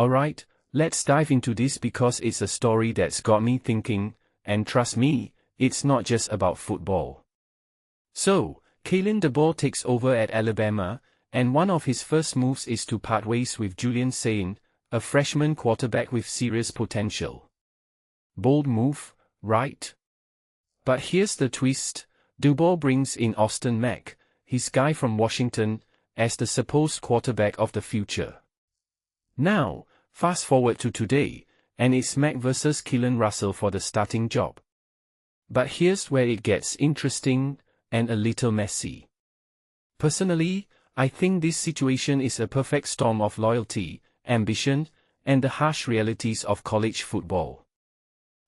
Alright, let's dive into this because it's a story that's got me thinking, and trust me, it's not just about football. So, Kalen DeBoer takes over at Alabama, and one of his first moves is to part ways with Julian Sayin, a freshman quarterback with serious potential. Bold move, right? But here's the twist: DeBoer brings in Austin Mack, his guy from Washington, as the supposed quarterback of the future. Now, fast forward to today, and it's Mack versus Keelon Russell for the starting job. But here's where it gets interesting, and a little messy. Personally, I think this situation is a perfect storm of loyalty, ambition, and the harsh realities of college football.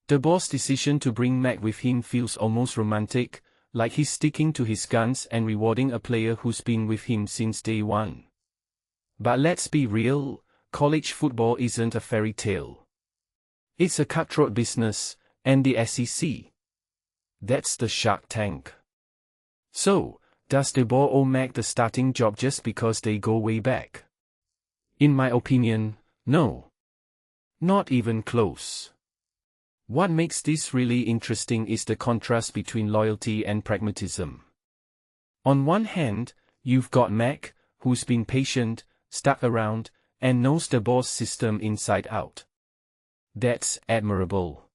DeBoer's decision to bring Mack with him feels almost romantic, like he's sticking to his guns and rewarding a player who's been with him since day one. But let's be real, college football isn't a fairy tale. It's a cutthroat business, and the SEC. That's the Shark Tank. So, does DeBoer owe Mack the starting job just because they go way back? In my opinion, no. Not even close. What makes this really interesting is the contrast between loyalty and pragmatism. On one hand, you've got Mack, who's been patient, stuck around, and knows DeBoer's system inside out. That's admirable.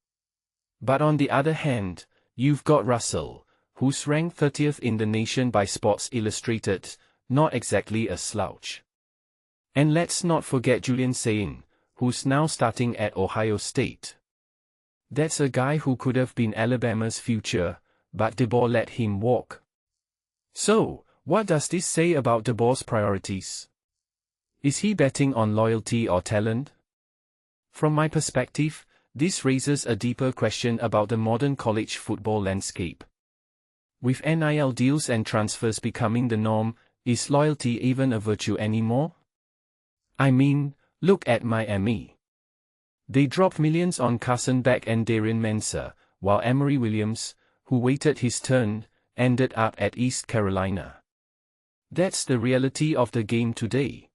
But on the other hand, you've got Russell, who's ranked 30th in the nation by Sports Illustrated, not exactly a slouch. And let's not forget Julian Sayin, who's now starting at Ohio State. That's a guy who could have been Alabama's future, but DeBoer let him walk. So, what does this say about DeBoer's priorities? Is he betting on loyalty or talent? From my perspective, this raises a deeper question about the modern college football landscape. With NIL deals and transfers becoming the norm, is loyalty even a virtue anymore? I mean, look at Miami. They dropped millions on Carson Beck and Darian Mensah, while Emory Williams, who waited his turn, ended up at East Carolina. That's the reality of the game today.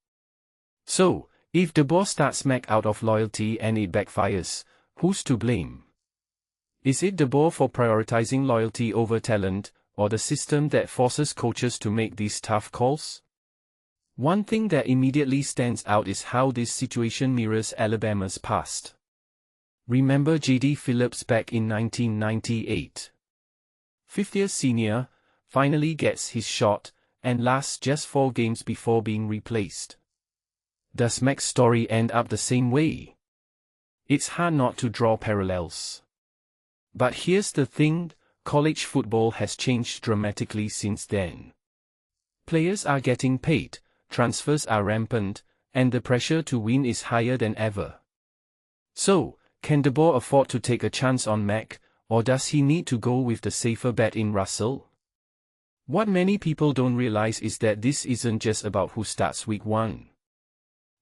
So, if DeBoer starts Mack out of loyalty and it backfires, who's to blame? Is it DeBoer for prioritizing loyalty over talent, or the system that forces coaches to make these tough calls? One thing that immediately stands out is how this situation mirrors Alabama's past. Remember J.D. Phillips back in 1998? Fifth-year senior, finally gets his shot, and lasts just 4 games before being replaced. Does Mack's story end up the same way? It's hard not to draw parallels. But here's the thing, college football has changed dramatically since then. Players are getting paid, transfers are rampant, and the pressure to win is higher than ever. So, can DeBoer afford to take a chance on Mack, or does he need to go with the safer bet in Russell? What many people don't realize is that this isn't just about who starts week 1.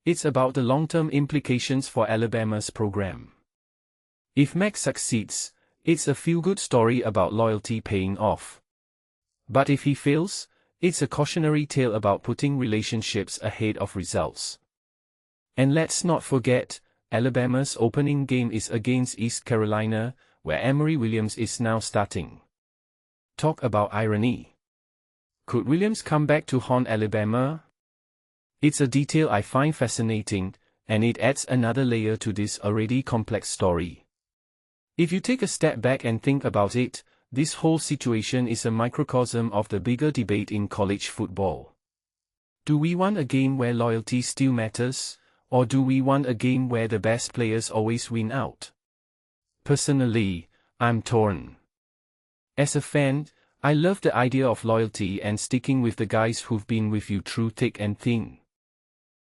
It's about the long-term implications for Alabama's program. If Mack succeeds, it's a feel-good story about loyalty paying off. But if he fails, it's a cautionary tale about putting relationships ahead of results. And let's not forget, Alabama's opening game is against East Carolina, where Emory Williams is now starting. Talk about irony. Could Williams come back to haunt Alabama? It's a detail I find fascinating, and it adds another layer to this already complex story. If you take a step back and think about it, this whole situation is a microcosm of the bigger debate in college football. Do we want a game where loyalty still matters, or do we want a game where the best players always win out? Personally, I'm torn. As a fan, I love the idea of loyalty and sticking with the guys who've been with you through thick and thin.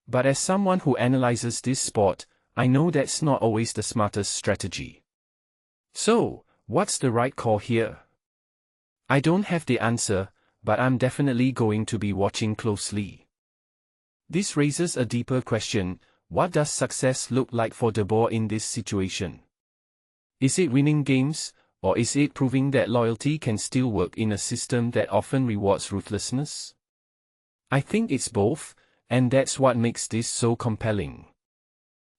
But as someone who analyzes this sport, I know that's not always the smartest strategy. So, what's the right call here? I don't have the answer, but I'm definitely going to be watching closely. This raises a deeper question: what does success look like for DeBoer in this situation? Is it winning games, or is it proving that loyalty can still work in a system that often rewards ruthlessness? I think it's both, and that's what makes this so compelling.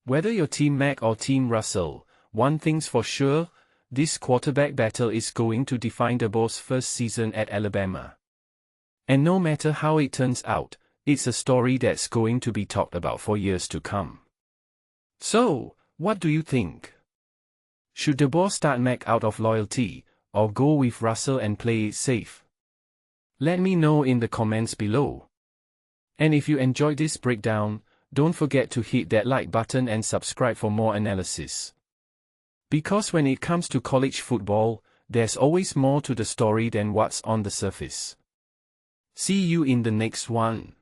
Whether you're Team Mack or Team Russell, one thing's for sure, this quarterback battle is going to define DeBoer's first season at Alabama. And no matter how it turns out, it's a story that's going to be talked about for years to come. So, what do you think? Should DeBoer start Mack out of loyalty, or go with Russell and play it safe? Let me know in the comments below. And if you enjoyed this breakdown, don't forget to hit that like button and subscribe for more analysis. Because when it comes to college football, there's always more to the story than what's on the surface. See you in the next one.